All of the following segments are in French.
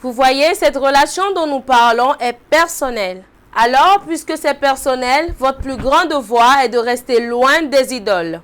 Vous voyez, cette relation dont nous parlons est personnelle. Alors, puisque c'est personnel, votre plus grand devoir est de rester loin des idoles.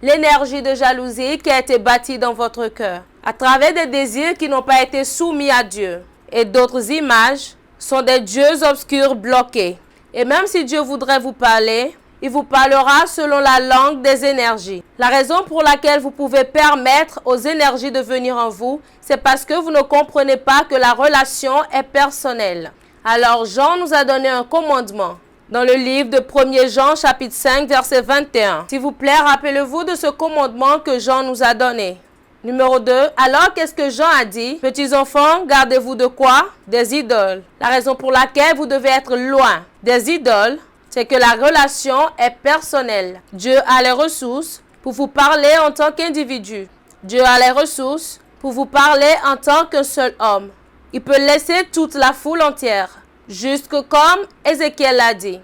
L'énergie de jalousie qui a été bâtie dans votre cœur, à travers des désirs qui n'ont pas été soumis à Dieu, et d'autres images, sont des dieux obscurs bloqués. Et même si Dieu voudrait vous parler, il vous parlera selon la langue des énergies. La raison pour laquelle vous pouvez permettre aux énergies de venir en vous, c'est parce que vous ne comprenez pas que la relation est personnelle. Alors Jean nous a donné un commandement dans le livre de 1er Jean chapitre 5 verset 21. S'il vous plaît, rappelez-vous de ce commandement que Jean nous a donné. Numéro 2. Alors qu'est-ce que Jean a dit? Petits enfants, gardez-vous de quoi? Des idoles. La raison pour laquelle vous devez être loin des idoles, c'est que la relation est personnelle. Dieu a les ressources pour vous parler en tant qu'individu. Dieu a les ressources pour vous parler en tant qu'un seul homme. Il peut laisser toute la foule entière, juste comme Ézéchiel l'a dit,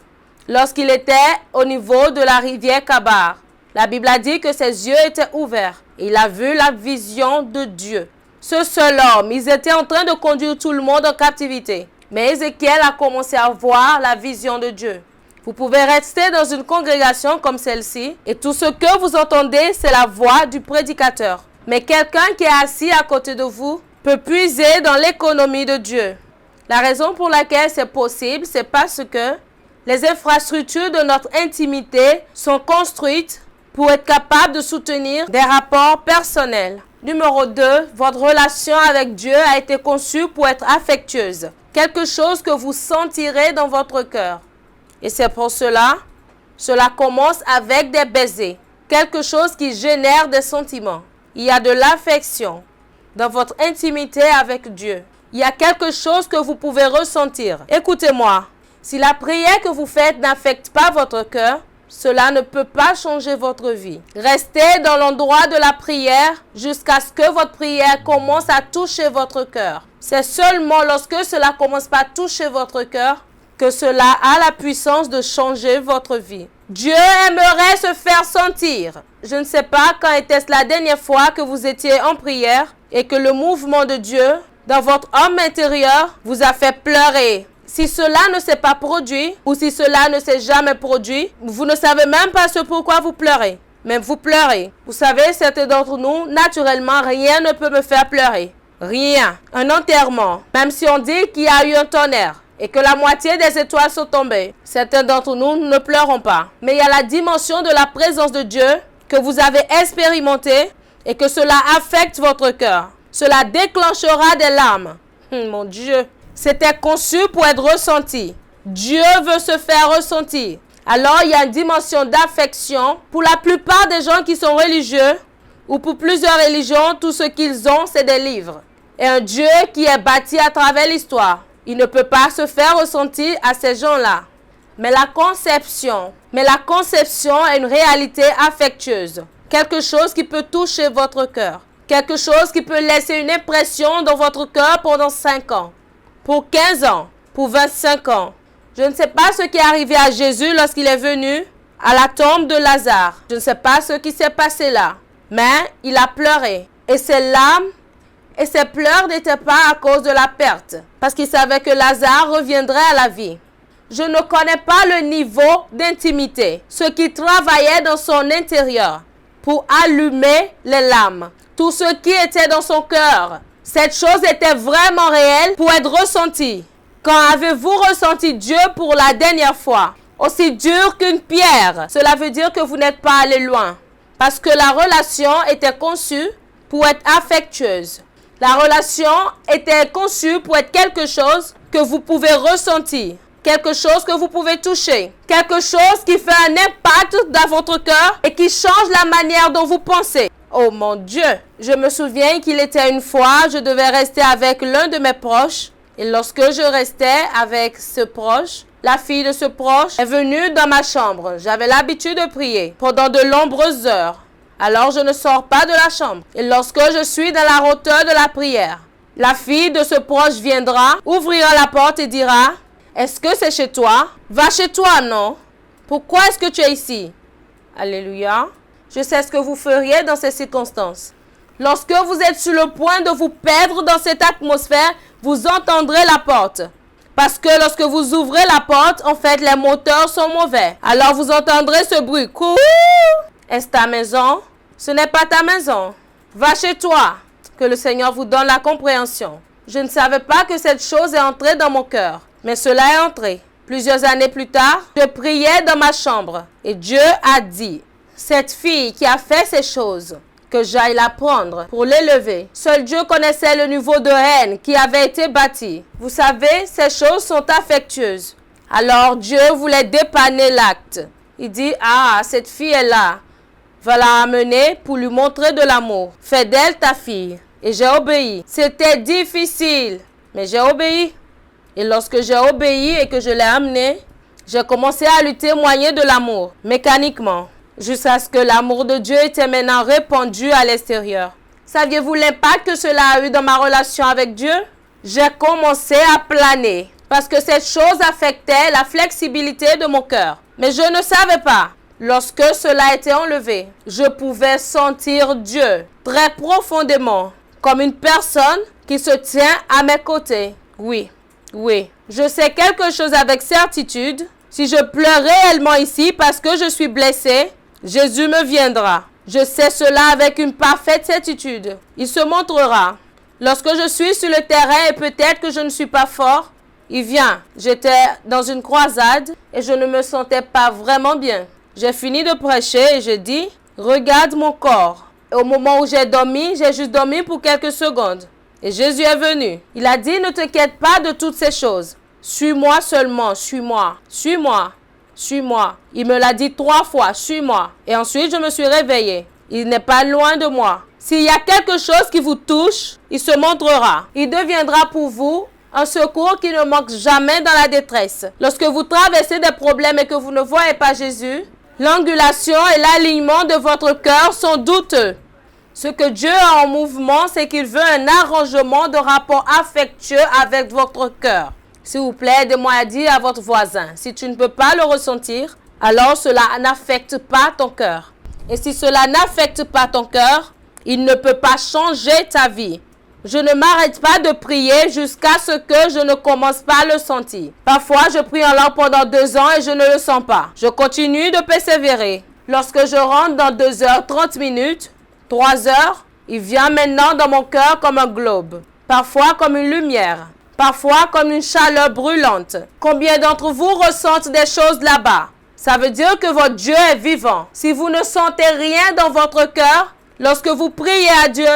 lorsqu'il était au niveau de la rivière Kabar. La Bible a dit que ses yeux étaient ouverts et il a vu la vision de Dieu. Ce seul homme, ils étaient en train de conduire tout le monde en captivité. Mais Ézéchiel a commencé à voir la vision de Dieu. Vous pouvez rester dans une congrégation comme celle-ci et tout ce que vous entendez, c'est la voix du prédicateur. Mais quelqu'un qui est assis à côté de vous peut puiser dans l'économie de Dieu. La raison pour laquelle c'est possible, c'est parce que les infrastructures de notre intimité sont construites pour être capables de soutenir des rapports personnels. Numéro 2, votre relation avec Dieu a été conçue pour être affectueuse. Quelque chose que vous sentirez dans votre cœur. Et c'est pour cela commence avec des baisers. Quelque chose qui génère des sentiments. Il y a de l'affection dans votre intimité avec Dieu. Il y a quelque chose que vous pouvez ressentir. Écoutez-moi, si la prière que vous faites n'affecte pas votre cœur, cela ne peut pas changer votre vie. Restez dans l'endroit de la prière jusqu'à ce que votre prière commence à toucher votre cœur. C'est seulement lorsque cela commence à toucher votre cœur que cela a la puissance de changer votre vie. Dieu aimerait se faire sentir. Je ne sais pas quand était-ce la dernière fois que vous étiez en prière et que le mouvement de Dieu dans votre homme intérieur vous a fait pleurer. Si cela ne s'est pas produit ou si cela ne s'est jamais produit, vous ne savez même pas ce pourquoi vous pleurez. Mais vous pleurez. Vous savez, certains d'entre nous, naturellement, rien ne peut me faire pleurer. Rien. Un enterrement. Même si on dit qu'il y a eu un tonnerre et que la moitié des étoiles sont tombées, certains d'entre nous ne pleurons pas. Mais il y a la dimension de la présence de Dieu que vous avez expérimentée et que cela affecte votre cœur. Cela déclenchera des larmes. Mon Dieu. C'était conçu pour être ressenti. Dieu veut se faire ressentir. Alors, il y a une dimension d'affection. Pour la plupart des gens qui sont religieux, ou pour plusieurs religions, tout ce qu'ils ont, c'est des livres. Et un Dieu qui est bâti à travers l'histoire. Il ne peut pas se faire ressentir à ces gens-là. Mais la conception est une réalité affectueuse. Quelque chose qui peut toucher votre cœur. Quelque chose qui peut laisser une impression dans votre cœur pendant 5 ans. Pour 15 ans, pour 25 ans. Je ne sais pas ce qui est arrivé à Jésus lorsqu'il est venu à la tombe de Lazare. Je ne sais pas ce qui s'est passé là. Mais il a pleuré. Et ses larmes et ses pleurs n'étaient pas à cause de la perte. Parce qu'il savait que Lazare reviendrait à la vie. Je ne connais pas le niveau d'intimité. Ce qui travaillait dans son intérieur pour allumer les larmes. Tout ce qui était dans son cœur. Cette chose était vraiment réelle pour être ressentie. Quand avez-vous ressenti Dieu pour la dernière fois? Aussi dur qu'une pierre. Cela veut dire que vous n'êtes pas allé loin. Parce que la relation était conçue pour être affectueuse. La relation était conçue pour être quelque chose que vous pouvez ressentir. Quelque chose que vous pouvez toucher. Quelque chose qui fait un impact dans votre cœur et qui change la manière dont vous pensez. Oh mon Dieu! Je me souviens qu'il était une fois, je devais rester avec l'un de mes proches. Et lorsque je restais avec ce proche, la fille de ce proche est venue dans ma chambre. J'avais l'habitude de prier pendant de nombreuses heures. Alors je ne sors pas de la chambre. Et lorsque je suis dans la hauteur de la prière, la fille de ce proche viendra, ouvrira la porte et dira: est-ce que c'est chez toi? Va chez toi, non? Pourquoi est-ce que tu es ici? Alléluia. Je sais ce que vous feriez dans ces circonstances. Lorsque vous êtes sur le point de vous perdre dans cette atmosphère, vous entendrez la porte. Parce que lorsque vous ouvrez la porte, en fait, les moteurs sont mauvais. Alors vous entendrez ce bruit. Coucou! Est-ce ta maison? Ce n'est pas ta maison. Va chez toi. Que le Seigneur vous donne la compréhension. Je ne savais pas que cette chose est entrée dans mon cœur. Mais cela est entré. Plusieurs années plus tard, je priais dans ma chambre. Et Dieu a dit, cette fille qui a fait ces choses, que j'aille la prendre pour l'élever. Seul Dieu connaissait le niveau de haine qui avait été bâti. Vous savez, ces choses sont affectueuses. Alors Dieu voulait dépanner l'acte. Il dit, ah, cette fille est là. Va la amener pour lui montrer de l'amour. Fais d'elle ta fille. Et j'ai obéi. C'était difficile, mais j'ai obéi. Et lorsque j'ai obéi et que je l'ai amenée, j'ai commencé à lui témoigner de l'amour, mécaniquement. Jusqu'à ce que l'amour de Dieu était maintenant répandu à l'extérieur. Saviez-vous l'impact que cela a eu dans ma relation avec Dieu? J'ai commencé à planer parce que cette chose affectait la flexibilité de mon cœur. Mais je ne savais pas. Lorsque cela a été enlevé, je pouvais sentir Dieu très profondément comme une personne qui se tient à mes côtés. Oui, je sais quelque chose avec certitude. Si je pleure réellement ici parce que je suis blessé, Jésus me viendra. Je sais cela avec une parfaite certitude. Il se montrera. Lorsque je suis sur le terrain et peut-être que je ne suis pas fort, il vient. J'étais dans une croisade et je ne me sentais pas vraiment bien. J'ai fini de prêcher et j'ai dit, regarde mon corps. Et au moment où j'ai dormi, j'ai juste dormi pour quelques secondes. Et Jésus est venu. Il a dit, ne t'inquiète pas de toutes ces choses. Suis-moi seulement, suis-moi, suis-moi. Suis-moi. Il me l'a dit 3 fois, suis-moi. Et ensuite, je me suis réveillée. Il n'est pas loin de moi. S'il y a quelque chose qui vous touche, il se montrera. Il deviendra pour vous un secours qui ne manque jamais dans la détresse. Lorsque vous traversez des problèmes et que vous ne voyez pas Jésus, l'angulation et l'alignement de votre cœur sont douteux. Ce que Dieu a en mouvement, c'est qu'il veut un arrangement de rapport affectueux avec votre cœur. S'il vous plaît, aidez-moi à dire à votre voisin, si tu ne peux pas le ressentir, alors cela n'affecte pas ton cœur. Et si cela n'affecte pas ton cœur, il ne peut pas changer ta vie. Je ne m'arrête pas de prier jusqu'à ce que je ne commence pas à le sentir. Parfois, je prie en langue pendant 2 ans et je ne le sens pas. Je continue de persévérer. Lorsque je rentre dans 2 heures, 30 minutes, 3 heures, il vient maintenant dans mon cœur comme un globe. Parfois comme une lumière. Parfois comme une chaleur brûlante. Combien d'entre vous ressentent des choses là-bas? Ça veut dire que votre Dieu est vivant. Si vous ne sentez rien dans votre cœur, lorsque vous priez à Dieu,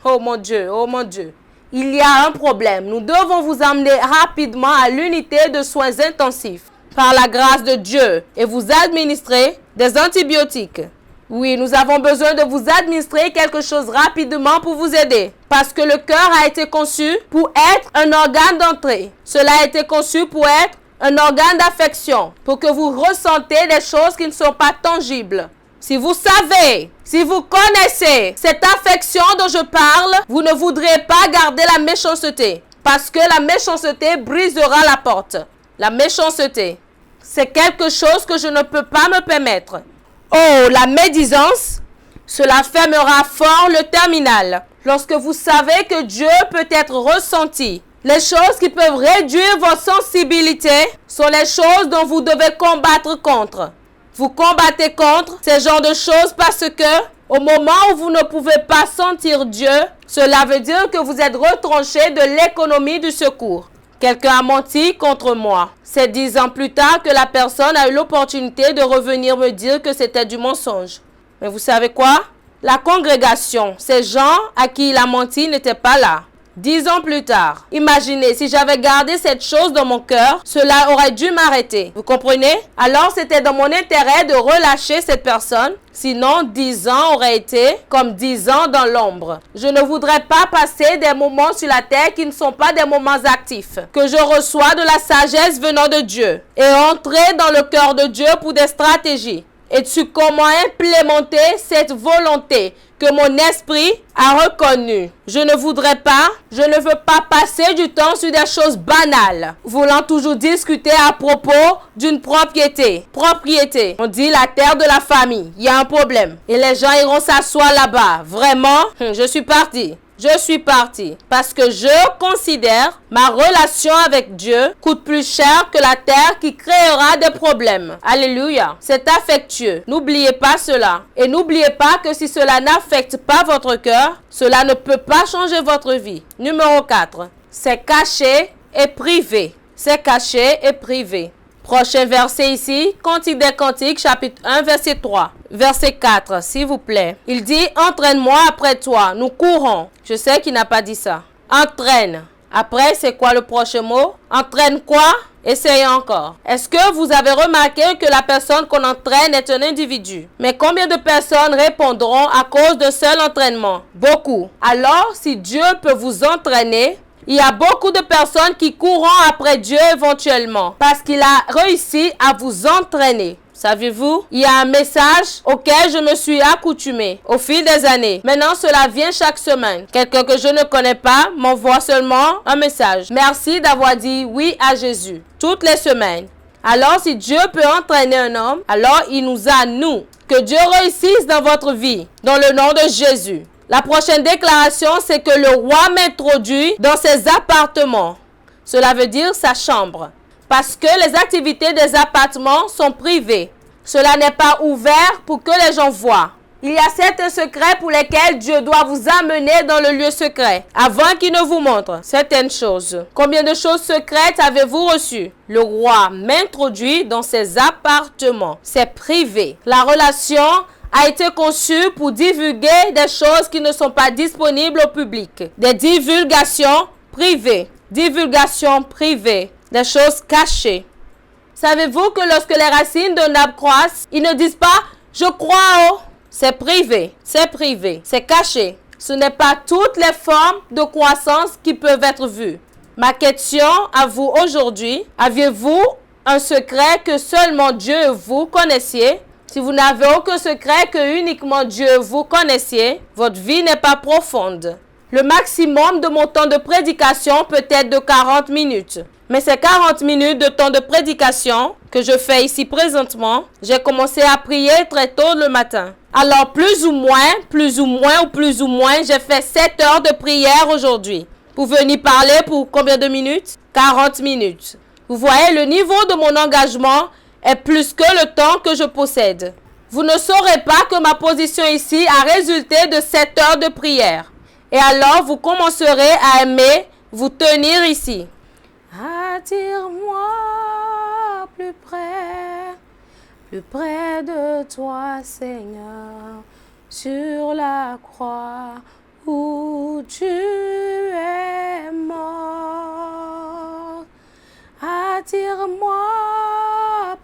oh mon Dieu, il y a un problème. Nous devons vous amener rapidement à l'unité de soins intensifs par la grâce de Dieu et vous administrer des antibiotiques. Oui, nous avons besoin de vous administrer quelque chose rapidement pour vous aider. Parce que le cœur a été conçu pour être un organe d'entrée. Cela a été conçu pour être un organe d'affection. Pour que vous ressentez des choses qui ne sont pas tangibles. Si vous savez, si vous connaissez cette affection dont je parle, vous ne voudrez pas garder la méchanceté. Parce que la méchanceté brisera la porte. La méchanceté, c'est quelque chose que je ne peux pas me permettre. Oh, la médisance, cela fermera fort le terminal. Lorsque vous savez que Dieu peut être ressenti, les choses qui peuvent réduire votre sensibilité sont les choses dont vous devez combattre contre. Vous combattez contre ces genres de choses parce que, au moment où vous ne pouvez pas sentir Dieu, cela veut dire que vous êtes retranché de l'économie du secours. Quelqu'un a menti contre moi. C'est 10 ans plus tard que la personne a eu l'opportunité de revenir me dire que c'était du mensonge. Mais vous savez quoi? La congrégation, ces gens à qui il a menti n'étaient pas là. 10 ans plus tard, imaginez, si j'avais gardé cette chose dans mon cœur, cela aurait dû m'arrêter. Vous comprenez? Alors c'était dans mon intérêt de relâcher cette personne. Sinon, 10 ans auraient été comme 10 ans dans l'ombre. Je ne voudrais pas passer des moments sur la terre qui ne sont pas des moments actifs. Que je reçois de la sagesse venant de Dieu. Et entrer dans le cœur de Dieu pour des stratégies. et sur comment implémenter cette volonté que mon esprit a reconnue. Je ne veux pas passer du temps sur des choses banales, voulant toujours discuter à propos d'une propriété. Propriété, on dit la terre de la famille, il y a un problème. Et les gens iront s'asseoir là-bas. Vraiment, je suis parti. Parce que je considère ma relation avec Dieu coûte plus cher que la terre qui créera des problèmes. Alléluia. C'est affectueux. N'oubliez pas cela. Et n'oubliez pas que si cela n'affecte pas votre cœur, cela ne peut pas changer votre vie. Numéro 4. C'est caché et privé. C'est caché et privé. Prochain verset ici, Cantique des Cantiques, chapitre 1, verset 3. Verset 4, s'il vous plaît. Il dit, entraîne-moi après toi, nous courons. Je sais qu'il n'a pas dit ça. Entraîne. Après, c'est quoi le prochain mot? Entraîne quoi? Essayez encore. Est-ce que vous avez remarqué que la personne qu'on entraîne est un individu? Mais combien de personnes répondront à cause de seul entraînement? Beaucoup. Alors, si Dieu peut vous entraîner, il y a beaucoup de personnes qui courront après Dieu éventuellement parce qu'il a réussi à vous entraîner. Savez-vous, il y a un message auquel je me suis accoutumé au fil des années. Maintenant, cela vient chaque semaine. Quelqu'un que je ne connais pas m'envoie seulement un message. Merci d'avoir dit oui à Jésus. Toutes les semaines. Alors, si Dieu peut entraîner un homme, alors il nous a, nous. Que Dieu réussisse dans votre vie, dans le nom de Jésus. La prochaine déclaration, c'est que le roi m'introduit dans ses appartements. Cela veut dire sa chambre. Parce que les activités des appartements sont privées. Cela n'est pas ouvert pour que les gens voient. Il y a certains secrets pour lesquels Dieu doit vous amener dans le lieu secret, avant qu'il ne vous montre certaines choses. Combien de choses secrètes avez-vous reçues? Le roi m'introduit dans ses appartements. C'est privé. La relation a été conçue pour divulguer des choses qui ne sont pas disponibles au public. Des divulgations privées. Divulgations privées. Des choses cachées. Savez-vous que lorsque les racines d'un arbre croissent, ils ne disent pas « je crois au ». C'est privé, c'est caché. Ce n'est pas toutes les formes de croissance qui peuvent être vues. Ma question à vous aujourd'hui, aviez-vous un secret que seulement Dieu et vous connaissiez? Si vous n'avez aucun secret que uniquement Dieu et vous connaissiez, votre vie n'est pas profonde. Le maximum de mon temps de prédication peut être de 40 minutes. Mais ces 40 minutes de temps de prédication que je fais ici présentement, j'ai commencé à prier très tôt le matin. Alors plus ou moins, j'ai fait 7 heures de prière aujourd'hui. Pour venir parler pour combien de minutes? 40 minutes. Vous voyez, le niveau de mon engagement est plus que le temps que je possède. Vous ne saurez pas que ma position ici a résulté de 7 heures de prière. Et alors, vous commencerez à aimer vous tenir ici. Attire-moi plus près de toi, Seigneur, sur la croix où tu es mort. Attire-moi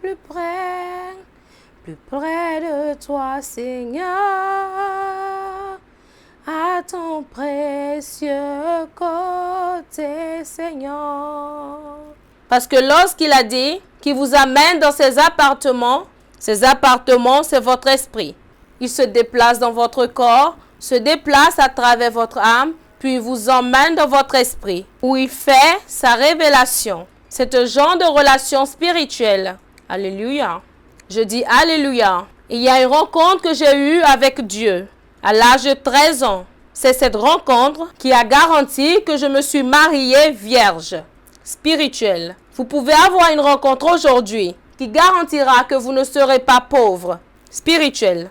plus près de toi, Seigneur, à ton précieux côté, Seigneur. Parce que lorsqu'il a dit qu'il vous amène dans ces appartements, c'est votre esprit. Il se déplace dans votre corps, se déplace à travers votre âme, puis vous emmène dans votre esprit, où il fait sa révélation. C'est un genre de relation spirituelle. Alléluia. Je dis Alléluia. Il y a une rencontre que j'ai eue avec Dieu à l'âge de 13 ans. C'est cette rencontre qui a garanti que je me suis mariée vierge, spirituelle. Vous pouvez avoir une rencontre aujourd'hui qui garantira que vous ne serez pas pauvre, spirituel.